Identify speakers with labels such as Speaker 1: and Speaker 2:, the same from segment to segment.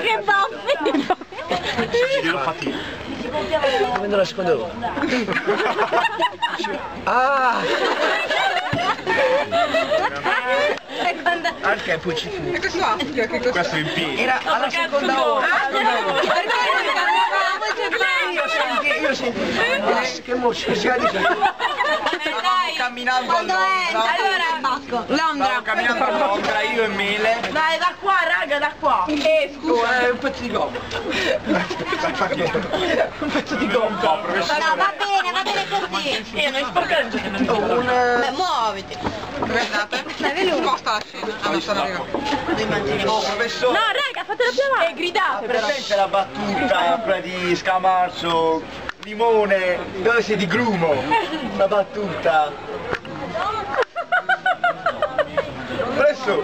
Speaker 1: Che baffi!
Speaker 2: Glielo fatti.
Speaker 3: Prendo la seconda ora. Ah! Anche Pucci fu.
Speaker 4: E questo Africa, che cos'è?
Speaker 2: Questo è in piedi.
Speaker 3: Era alla seconda ora. Io senti. Che mossa, si ha di camminando a Londra.
Speaker 1: Allora,
Speaker 4: Londra.
Speaker 2: Stavo camminando a Londra, io e Mele.
Speaker 1: dai, da qua, raga, da qua.
Speaker 3: Scusa, è un pezzo di gomma. Un pezzo di gomma.
Speaker 2: No, professore.
Speaker 1: No, va bene così. Io non sporcare
Speaker 3: Un...
Speaker 1: muoviti.
Speaker 4: Guardate. Sposta la scena. Ah, non sono arrivato.
Speaker 2: Oh, professore.
Speaker 1: No, raga, fatelo più avanti. E gridate però.
Speaker 2: Presente la battuta quella di Scamarcio, Limone, dove sei di grumo? La battuta. Adesso.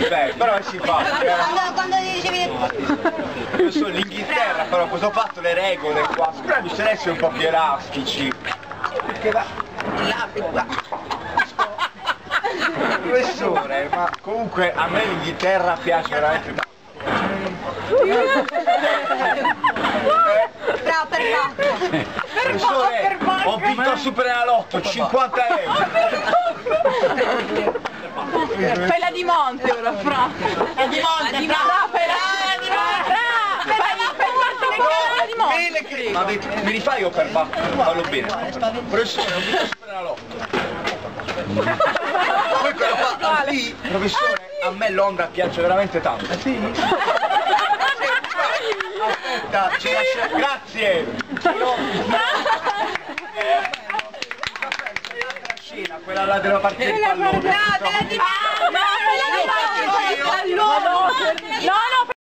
Speaker 2: Beh, però è simpatico.
Speaker 1: Quando dicevi...
Speaker 2: Io sono l'Inghilterra, però cosa ho fatto le regole qua? Spero di essere un po' più elastici. Perché va. Professore, ma comunque a me l'Inghilterra piace veramente tanto.
Speaker 1: Bravo, per
Speaker 2: Professore, ho vinto al Superenalotto, 50 euro.
Speaker 4: Fai la di Monte ora, Fra.
Speaker 1: La di Monte,
Speaker 4: Fai la di Monte.
Speaker 2: Ma mi rifai io per battere? Fallo bene. Professore, ho vinto al Superenalotto. Poi quello fa, sì, professore, a me Londra piace veramente tanto. Sì? Aspetta, ci lascia... Grazie! Scena, quella là della partita di pallone.
Speaker 1: No,